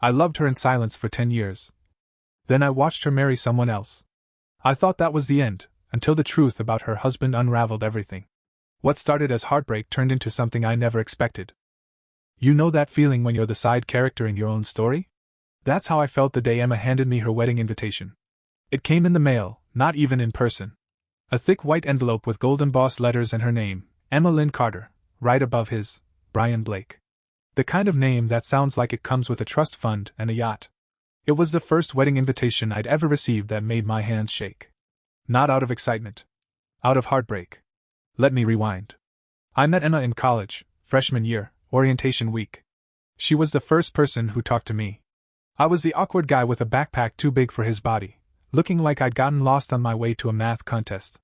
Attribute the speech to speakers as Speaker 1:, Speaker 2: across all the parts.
Speaker 1: I loved her in silence for 10 years. Then I watched her marry someone else. I thought that was the end, until the truth about her husband unraveled everything. What started as heartbreak turned into something I never expected. You know that feeling when you're the side character in your own story? That's how I felt the day Emma handed me her wedding invitation. It came in the mail, not even in person. A thick white envelope with gold embossed letters and her name, Emma Lynn Carter, right above his, Brian Blake. The kind of name that sounds like it comes with a trust fund and a yacht. It was the first wedding invitation I'd ever received that made my hands shake. Not out of excitement. Out of heartbreak. Let me rewind. I met Emma in college, freshman year, orientation week. She was the first person who talked to me. I was the awkward guy with a backpack too big for his body, looking like I'd gotten lost on my way to a math contest.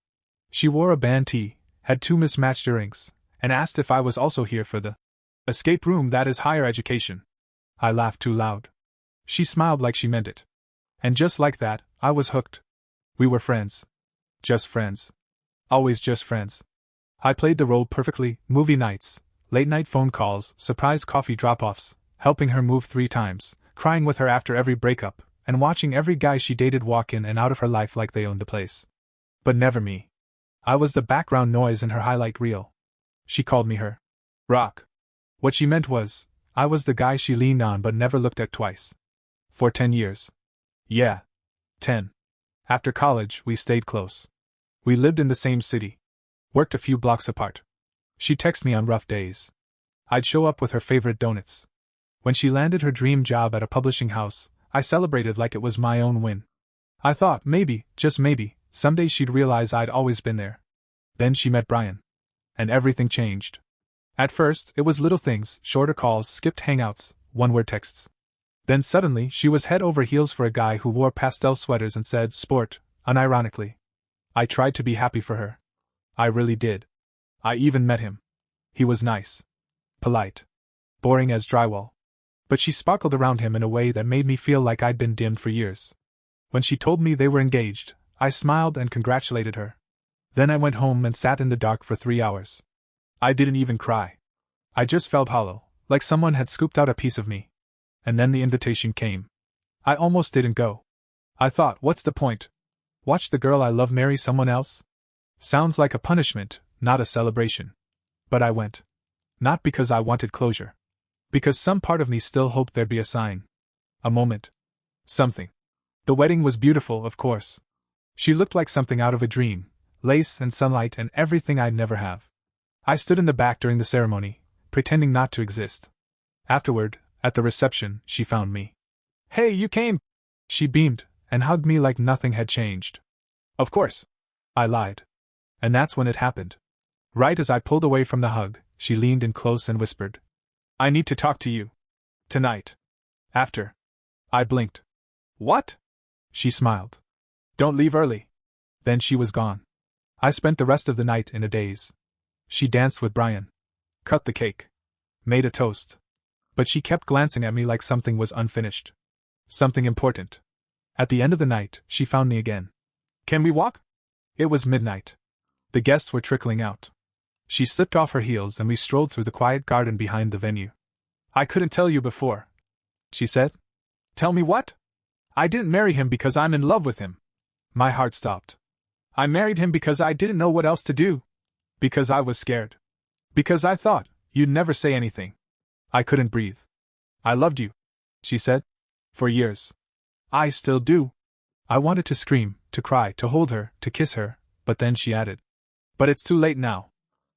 Speaker 1: She wore a band tee, had 2 mismatched earrings, and asked if I was also here for the escape room that is higher education. I laughed too loud. She smiled like she meant it. And just like that, I was hooked. We were friends. Just friends. Always just friends. I played the role perfectly: movie nights, late-night phone calls, surprise coffee drop-offs, helping her move 3 times, crying with her after every breakup, and watching every guy she dated walk in and out of her life like they owned the place. But never me. I was the background noise in her highlight reel. She called me her rock. What she meant was, I was the guy she leaned on but never looked at twice. For 10 years. Yeah. 10. After college, we stayed close. We lived in the same city. Worked a few blocks apart. She'd text me on rough days. I'd show up with her favorite donuts. When she landed her dream job at a publishing house, I celebrated like it was my own win. I thought maybe, just maybe, someday she'd realize I'd always been there. Then she met Brian. And everything changed. At first, it was little things: shorter calls, skipped hangouts, one-word texts. Then suddenly, she was head over heels for a guy who wore pastel sweaters and said "sport," unironically. I tried to be happy for her. I really did. I even met him. He was nice. Polite. Boring as drywall. But she sparkled around him in a way that made me feel like I'd been dimmed for years. When she told me they were engaged, I smiled and congratulated her. Then I went home and sat in the dark for 3 hours. I didn't even cry. I just felt hollow, like someone had scooped out a piece of me. And then the invitation came. I almost didn't go. I thought, what's the point? Watch the girl I love marry someone else? Sounds like a punishment, not a celebration. But I went. Not because I wanted closure. Because some part of me still hoped there'd be a sign. A moment. Something. The wedding was beautiful, of course. She looked like something out of a dream, lace and sunlight and everything I'd never have. I stood in the back during the ceremony, pretending not to exist. Afterward, at the reception, she found me. "Hey, you came!" She beamed, and hugged me like nothing had changed. "Of course." I lied. And that's when it happened. Right as I pulled away from the hug, she leaned in close and whispered, "I need to talk to you. Tonight. After." I blinked. "What?" She smiled. "Don't leave early." Then she was gone. I spent the rest of the night in a daze. She danced with Brian. Cut the cake. Made a toast. But she kept glancing at me like something was unfinished. Something important. At the end of the night, she found me again. "Can we walk?" It was midnight. The guests were trickling out. She slipped off her heels and we strolled through the quiet garden behind the venue. "I couldn't tell you before," she said. "Tell me what?" "I didn't marry him because I'm in love with him." My heart stopped. "I married him because I didn't know what else to do. Because I was scared. Because I thought you'd never say anything." I couldn't breathe. "I loved you," she said. "For years. I still do." I wanted to scream, to cry, to hold her, to kiss her, but then she added, "But it's too late now."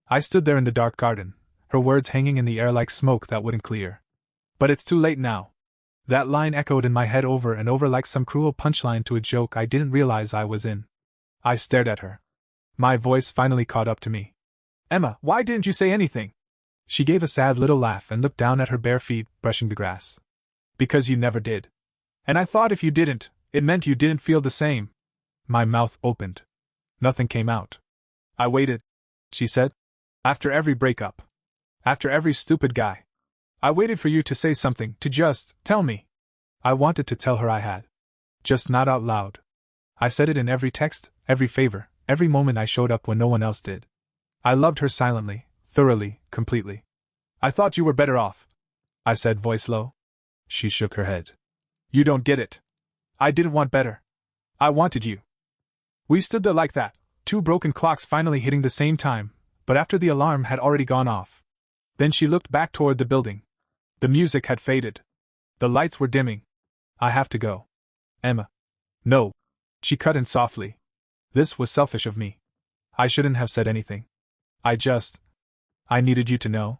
Speaker 1: I stood there in the dark garden, her words hanging in the air like smoke that wouldn't clear. "But it's too late now." That line echoed in my head over and over like some cruel punchline to a joke I didn't realize I was in. I stared at her. My voice finally caught up to me. "Emma, why didn't you say anything?" She gave a sad little laugh and looked down at her bare feet, brushing the grass. "Because you never did. And I thought if you didn't, it meant you didn't feel the same." My mouth opened. Nothing came out. "I waited," she said. "After every breakup. After every stupid guy. I waited for you to say something, to just tell me." I wanted to tell her I had. Just not out loud. I said it in every text, every favor, every moment I showed up when no one else did. I loved her silently, thoroughly, completely. "I thought you were better off," I said, voice low. She shook her head. You don't get it. I didn't want better. I wanted you. We stood there like that, two broken clocks finally hitting the same time, but after the alarm had already gone off. Then she looked back toward the building. The music had faded. The lights were dimming. I have to go. Emma. No. She cut in softly. This was selfish of me. I shouldn't have said anything. I needed you to know.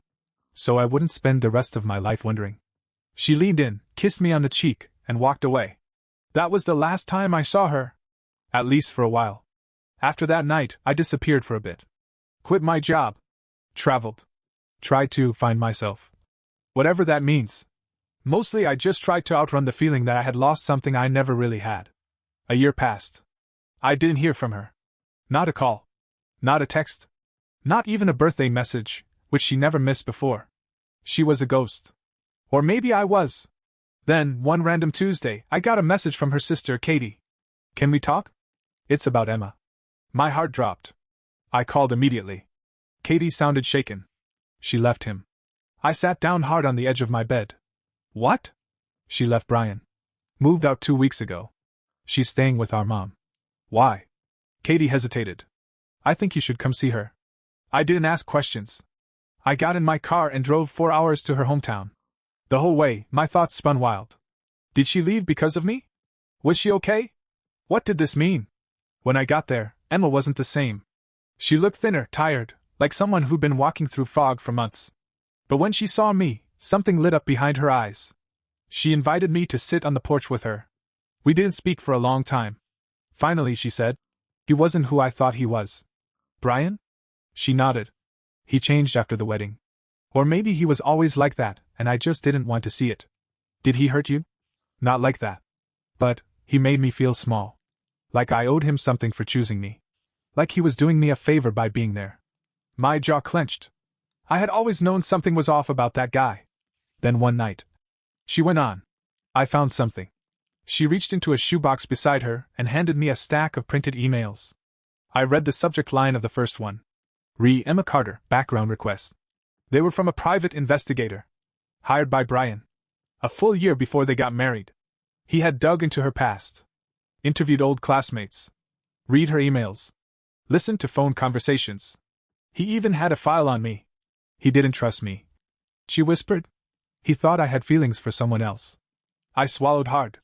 Speaker 1: So I wouldn't spend the rest of my life wondering. She leaned in, kissed me on the cheek, and walked away. That was the last time I saw her. At least for a while. After that night, I disappeared for a bit. Quit my job. Traveled. Tried to find myself. Whatever that means. Mostly I just tried to outrun the feeling that I had lost something I never really had. A year passed. I didn't hear from her. Not a call. Not a text. Not even a birthday message, which she never missed before. She was a ghost. Or maybe I was. Then, one random Tuesday, I got a message from her sister, Katie. Can we talk? It's about Emma. My heart dropped. I called immediately. Katie sounded shaken. She left him. I sat down hard on the edge of my bed. What? She left Brian. Moved out 2 weeks ago. She's staying with our mom. Why? Katie hesitated. I think you should come see her. I didn't ask questions. I got in my car and drove 4 hours to her hometown. The whole way, my thoughts spun wild. Did she leave because of me? Was she okay? What did this mean? When I got there, Emma wasn't the same. She looked thinner, tired, like someone who'd been walking through fog for months. But when she saw me, something lit up behind her eyes. She invited me to sit on the porch with her. We didn't speak for a long time. Finally, she said, "He wasn't who I thought he was." Brian? She nodded. He changed after the wedding. Or maybe he was always like that, and I just didn't want to see it. Did he hurt you? Not like that. But he made me feel small. Like I owed him something for choosing me. Like he was doing me a favor by being there. My jaw clenched. I had always known something was off about that guy. Then one night. She went on. I found something. She reached into a shoebox beside her and handed me a stack of printed emails. I read the subject line of the first one. Emma Carter, background request. They were from a private investigator. Hired by Brian. A full year before they got married. He had dug into her past. Interviewed old classmates. Read her emails. Listened to phone conversations. He even had a file on me. He didn't trust me. She whispered. He thought I had feelings for someone else. I swallowed hard.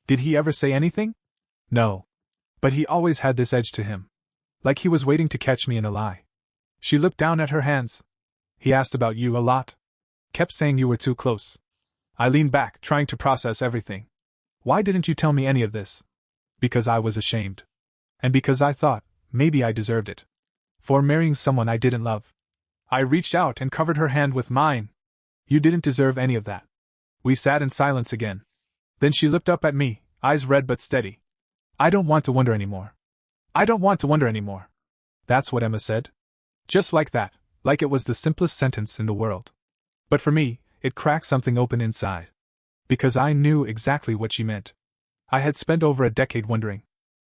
Speaker 1: Did he ever say anything? No. But he always had this edge to him. Like he was waiting to catch me in a lie. She looked down at her hands. He asked about you a lot. Kept saying you were too close. I leaned back, trying to process everything. Why didn't you tell me any of this? Because I was ashamed. And because I thought, maybe I deserved it. For marrying someone I didn't love. I reached out and covered her hand with mine. You didn't deserve any of that. We sat in silence again. Then she looked up at me, eyes red but steady. I don't want to wonder anymore. I don't want to wonder anymore. That's what Emma said. Just like that, like it was the simplest sentence in the world. But for me, it cracked something open inside. Because I knew exactly what she meant. I had spent over a decade wondering.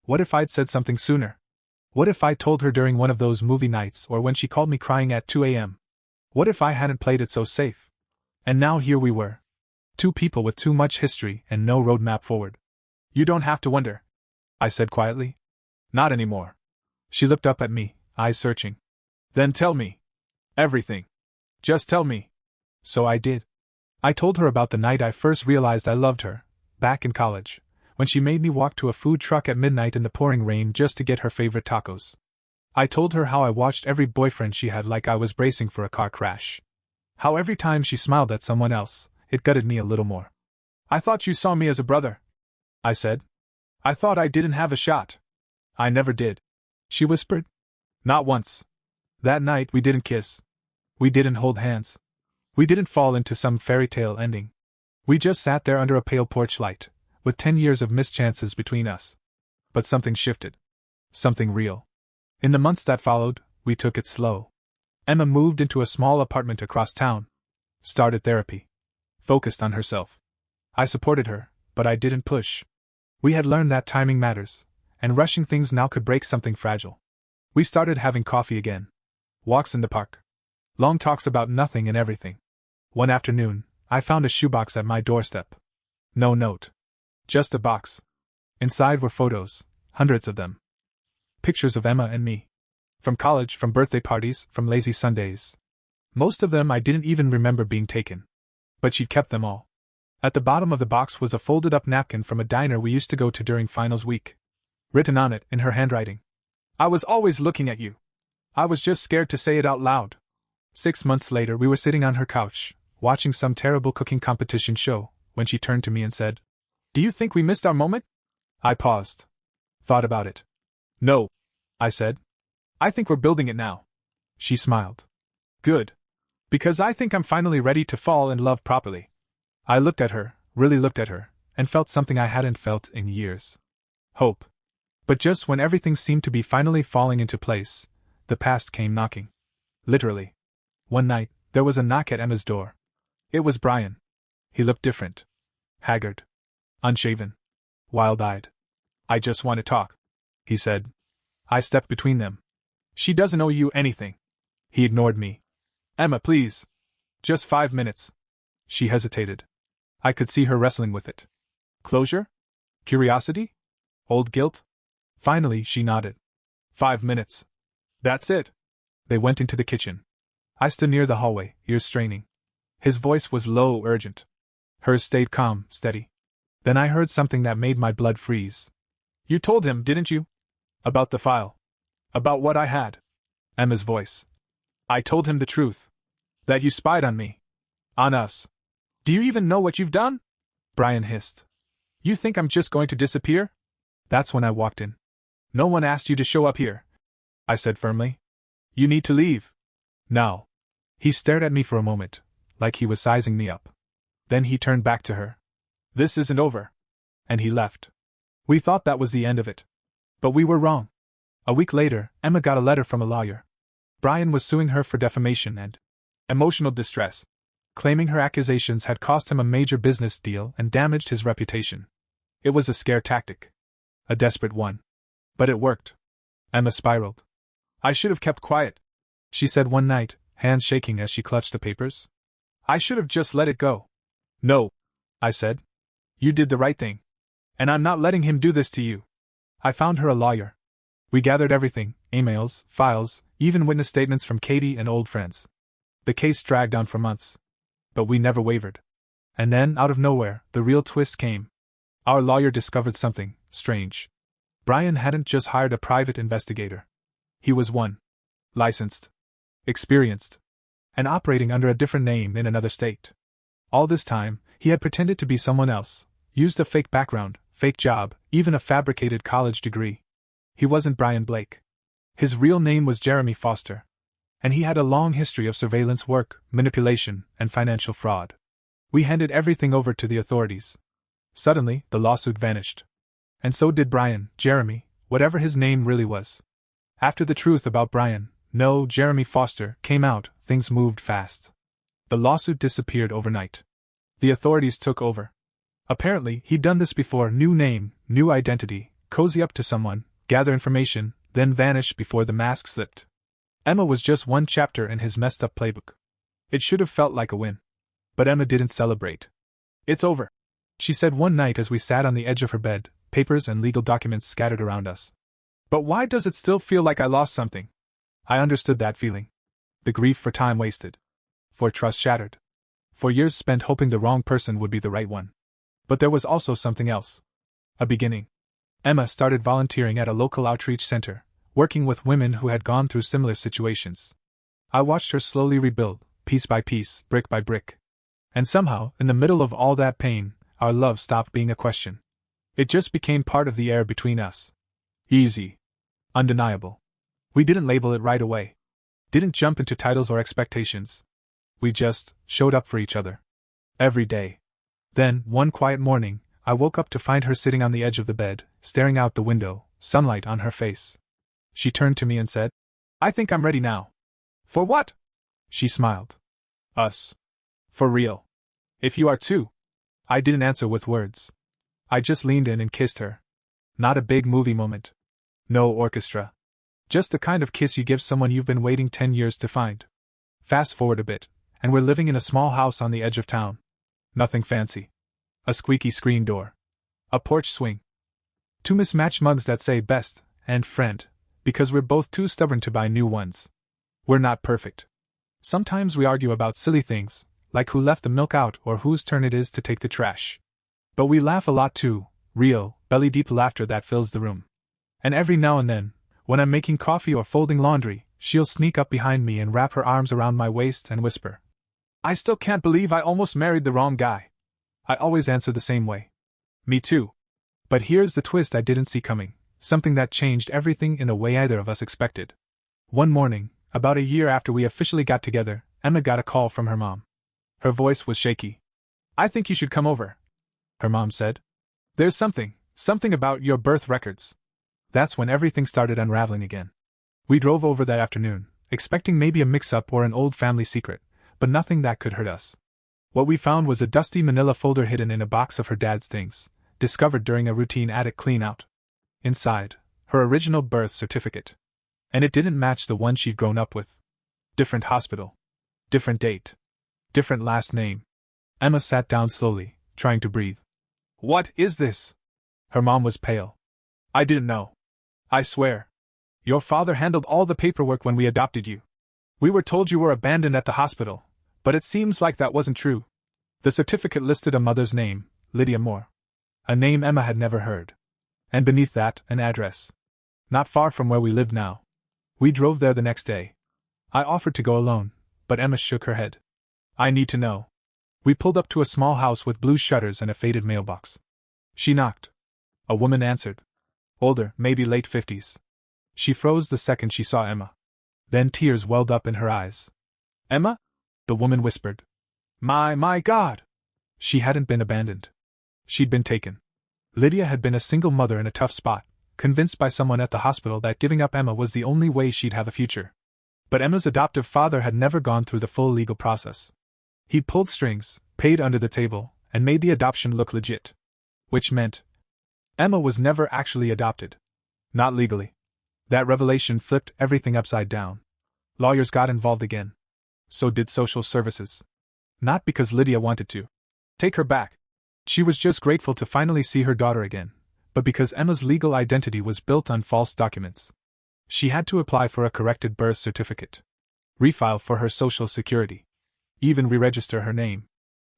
Speaker 1: What if I'd said something sooner? What if I told her during one of those movie nights or when she called me crying at 2 a.m.? What if I hadn't played it so safe? And now here we were. Two people with too much history and no roadmap forward. You don't have to wonder, I said quietly. Not anymore. She looked up at me, eyes searching. Then tell me. Everything. Just tell me. So I did. I told her about the night I first realized I loved her, back in college, when she made me walk to a food truck at midnight in the pouring rain just to get her favorite tacos. I told her how I watched every boyfriend she had like I was bracing for a car crash. How every time she smiled at someone else, it gutted me a little more. I thought you saw me as a brother, I said. I thought I didn't have a shot. I never did, she whispered. Not once. That night we didn't kiss. We didn't hold hands. We didn't fall into some fairy tale ending. We just sat there under a pale porch light, with 10 years of mischances between us. But something shifted. Something real. In the months that followed, we took it slow. Emma moved into a small apartment across town. Started therapy. Focused on herself. I supported her, but I didn't push. We had learned that timing matters, and rushing things now could break something fragile. We started having coffee again. Walks in the park. Long talks about nothing and everything. One afternoon, I found a shoebox at my doorstep. No note. Just a box. Inside were photos, hundreds of them. Pictures of Emma and me. From college, from birthday parties, from lazy Sundays. Most of them I didn't even remember being taken. But she'd kept them all. At the bottom of the box was a folded-up napkin from a diner we used to go to during finals week. Written on it, in her handwriting. I was always looking at you. I was just scared to say it out loud. 6 months later, we were sitting on her couch, watching some terrible cooking competition show, when she turned to me and said, "Do you think we missed our moment?" I paused. Thought about it. "No," I said. "I think we're building it now." She smiled. "Good. Because I think I'm finally ready to fall in love properly." I looked at her, really looked at her, and felt something I hadn't felt in years. Hope. But just when everything seemed to be finally falling into place, the past came knocking. Literally. One night, there was a knock at Emma's door. It was Brian. He looked different. Haggard. Unshaven. Wild-eyed. "I just want to talk," he said. I stepped between them. "She doesn't owe you anything." He ignored me. "Emma, please. Just 5 minutes." She hesitated. I could see her wrestling with it. Closure? Curiosity? Old guilt? Finally, she nodded. 5 minutes. That's it." They went into the kitchen. I stood near the hallway, ears straining. His voice was low, urgent. Hers stayed calm, steady. Then I heard something that made my blood freeze. "You told him, didn't you? About the file. About what I had." Emma's voice. "I told him the truth. That you spied on me. On us. Do you even know what you've done?" Brian hissed. "You think I'm just going to disappear?" That's when I walked in. "No one asked you to show up here," I said firmly. "You need to leave. Now." He stared at me for a moment, like he was sizing me up. Then he turned back to her. "This isn't over." And he left. We thought that was the end of it. But we were wrong. A week later, Emma got a letter from a lawyer. Brian was suing her for defamation and emotional distress, claiming her accusations had cost him a major business deal and damaged his reputation. It was a scare tactic. A desperate one. But it worked. Emma spiraled. "I should have kept quiet," she said one night, hands shaking as she clutched the papers. "I should have just let it go." "No," I said. "You did the right thing. And I'm not letting him do this to you." I found her a lawyer. We gathered everything, emails, files, even witness statements from Katie and old friends. The case dragged on for months. But we never wavered. And then, out of nowhere, the real twist came. Our lawyer discovered something strange. Brian hadn't just hired a private investigator. He was one. Licensed. Experienced. And operating under a different name in another state. All this time, he had pretended to be someone else, used a fake background, fake job, even a fabricated college degree. He wasn't Brian Blake. His real name was Jeremy Foster. And he had a long history of surveillance work, manipulation, and financial fraud. We handed everything over to the authorities. Suddenly, the lawsuit vanished. And so did Brian, Jeremy, whatever his name really was. After the truth about Brian, no, Jeremy Foster, came out, things moved fast. The lawsuit disappeared overnight. The authorities took over. Apparently, he'd done this before: new name, new identity, cozy up to someone, gather information, then vanish before the mask slipped. Emma was just one chapter in his messed up playbook. It should have felt like a win. But Emma didn't celebrate. "It's over," she said one night as we sat on the edge of her bed, papers and legal documents scattered around us. "But why does it still feel like I lost something?" I understood that feeling. The grief for time wasted. For trust shattered. For years spent hoping the wrong person would be the right one. But there was also something else. A beginning. Emma started volunteering at a local outreach center, working with women who had gone through similar situations. I watched her slowly rebuild, piece by piece, brick by brick. And somehow, in the middle of all that pain, our love stopped being a question. It just became part of the air between us. Easy. Undeniable. We didn't label it right away. Didn't jump into titles or expectations. We just showed up for each other. Every day. Then, one quiet morning, I woke up to find her sitting on the edge of the bed, staring out the window, sunlight on her face. She turned to me and said, "I think I'm ready now." "For what?" She smiled. "Us. For real. If you are too." I didn't answer with words. I just leaned in and kissed her. Not a big movie moment. No orchestra. Just the kind of kiss you give someone you've been waiting 10 years to find. Fast forward a bit, and we're living in a small house on the edge of town. Nothing fancy. A squeaky screen door. A porch swing. Two mismatched mugs that say best and friend, because we're both too stubborn to buy new ones. We're not perfect. Sometimes we argue about silly things, like who left the milk out or whose turn it is to take the trash. But we laugh a lot too, real, belly-deep laughter that fills the room. And every now and then, when I'm making coffee or folding laundry, she'll sneak up behind me and wrap her arms around my waist and whisper, "I still can't believe I almost married the wrong guy." I always answer the same way. Me too. But here's the twist I didn't see coming, something that changed everything in a way either of us expected. One morning, about a year after we officially got together, Emma got a call from her mom. Her voice was shaky. "I think you should come over," her mom said. "There's something about your birth records." That's when everything started unraveling again. We drove over that afternoon, expecting maybe a mix-up or an old family secret, but nothing that could hurt us. What we found was a dusty manila folder hidden in a box of her dad's things, discovered during a routine attic clean-out. Inside, her original birth certificate. And it didn't match the one she'd grown up with. Different hospital. Different date. Different last name. Emma sat down slowly, trying to breathe. "What is this?" Her mom was pale. "I didn't know. I swear. Your father handled all the paperwork when we adopted you. We were told you were abandoned at the hospital, but it seems like that wasn't true." The certificate listed a mother's name, Lydia Moore. A name Emma had never heard. And beneath that, an address. Not far from where we lived now. We drove there the next day. I offered to go alone, but Emma shook her head. "I need to know." We pulled up to a small house with blue shutters and a faded mailbox. She knocked. A woman answered. Older, maybe late 50s. She froze the second she saw Emma. Then tears welled up in her eyes. "Emma?" the woman whispered. My God!" She hadn't been abandoned. She'd been taken. Lydia had been a single mother in a tough spot, convinced by someone at the hospital that giving up Emma was the only way she'd have a future. But Emma's adoptive father had never gone through the full legal process. He'd pulled strings, paid under the table, and made the adoption look legit. Which meant Emma was never actually adopted. Not legally. That revelation flipped everything upside down. Lawyers got involved again. So did social services. Not because Lydia wanted to take her back. She was just grateful to finally see her daughter again, but because Emma's legal identity was built on false documents. She had to apply for a corrected birth certificate, refile for her social security, even re-register her name.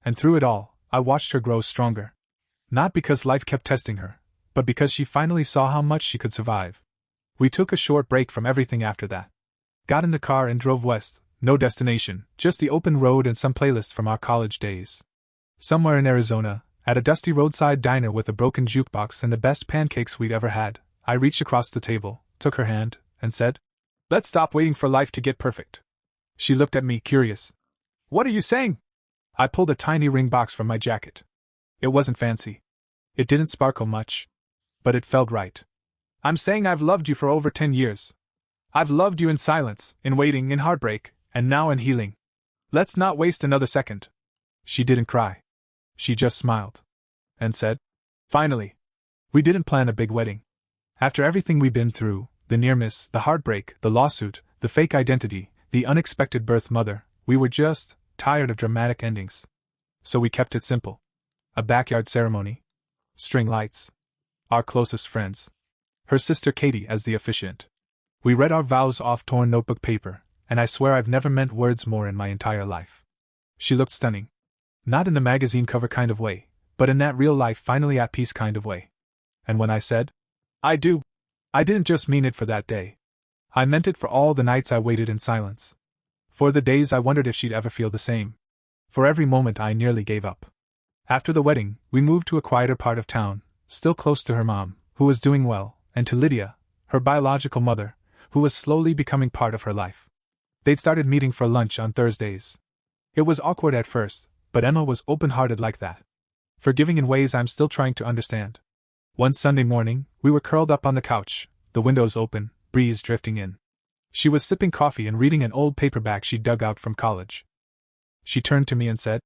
Speaker 1: And through it all, I watched her grow stronger. Not because life kept testing her, but because she finally saw how much she could survive. We took a short break from everything after that. Got in the car and drove west, no destination, just the open road and some playlists from our college days. Somewhere in Arizona, at a dusty roadside diner with a broken jukebox and the best pancakes we'd ever had, I reached across the table, took her hand, and said, "Let's stop waiting for life to get perfect." She looked at me, curious. "What are you saying?" I pulled a tiny ring box from my jacket. It wasn't fancy. It didn't sparkle much. But it felt right. "I'm saying I've loved you for over 10 years. I've loved you in silence, in waiting, in heartbreak, and now in healing. Let's not waste another second." She didn't cry. She just smiled. And said, "Finally." We didn't plan a big wedding. After everything we'd been through, the near miss, the heartbreak, the lawsuit, the fake identity, the unexpected birth mother, we were just tired of dramatic endings. So we kept it simple. A backyard ceremony. String lights. Our closest friends. Her sister Katie as the officiant. We read our vows off torn notebook paper, and I swear I've never meant words more in my entire life. She looked stunning. Not in the magazine cover kind of way, but in that real-life finally at peace kind of way. And when I said, "I do," I didn't just mean it for that day. I meant it for all the nights I waited in silence. For the days I wondered if she'd ever feel the same. For every moment I nearly gave up. After the wedding, we moved to a quieter part of town, still close to her mom, who was doing well, and to Lydia, her biological mother, who was slowly becoming part of her life. They'd started meeting for lunch on Thursdays. It was awkward at first, but Emma was open-hearted like that. Forgiving in ways I'm still trying to understand. One Sunday morning, we were curled up on the couch, the windows open, breeze drifting in. She was sipping coffee and reading an old paperback she dug out from college. She turned to me and said,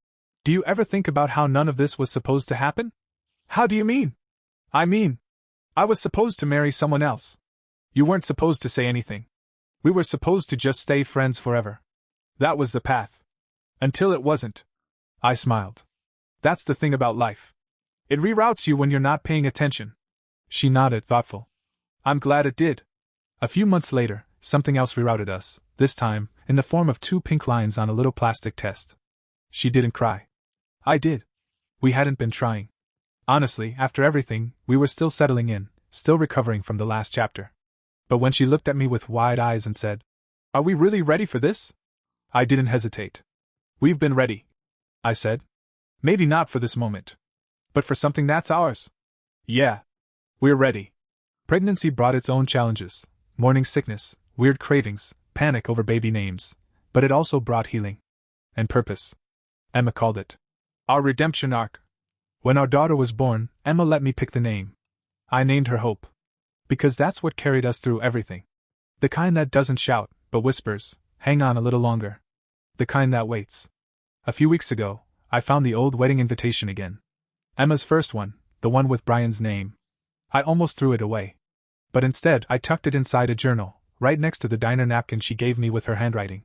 Speaker 1: "Do you ever think about how none of this was supposed to happen?" "How do you mean?" "I mean, I was supposed to marry someone else. You weren't supposed to say anything. We were supposed to just stay friends forever. That was the path. Until it wasn't." I smiled. That's the thing about life. It reroutes you when you're not paying attention. She nodded, thoughtful. I'm glad it did. A few months later, something else rerouted us, this time, in the form of 2 pink lines on a little plastic test. She didn't cry. I did. We hadn't been trying. Honestly, after everything, we were still settling in, still recovering from the last chapter. But when she looked at me with wide eyes and said, "Are we really ready for this?" I didn't hesitate. "We've been ready," I said. "Maybe not for this moment. But for something that's ours. Yeah. We're ready." Pregnancy brought its own challenges, morning sickness, weird cravings, panic over baby names, but it also brought healing. And purpose. Emma called it our redemption arc. When our daughter was born, Emma let me pick the name. I named her Hope. Because that's what carried us through everything. The kind that doesn't shout, but whispers, "Hang on a little longer." The kind that waits. A few weeks ago, I found the old wedding invitation again. Emma's first one, the one with Brian's name. I almost threw it away. But instead, I tucked it inside a journal, right next to the diner napkin she gave me with her handwriting.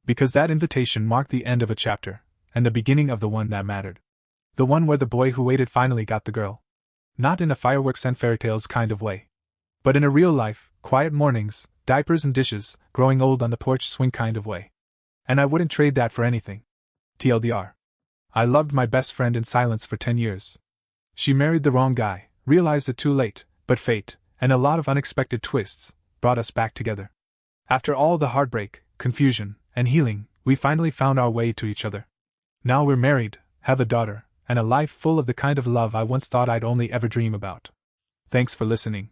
Speaker 1: Because that invitation marked the end of a chapter, and the beginning of the one that mattered. The one where the boy who waited finally got the girl. Not in a fireworks and fairy tales kind of way. But in a real life, quiet mornings, diapers and dishes, growing old on the porch swing kind of way. And I wouldn't trade that for anything. TLDR. I loved my best friend in silence for 10 years. She married the wrong guy, realized it too late, but fate, and a lot of unexpected twists, brought us back together. After all the heartbreak, confusion, and healing, we finally found our way to each other. Now we're married, have a daughter, and a life full of the kind of love I once thought I'd only ever dream about. Thanks for listening.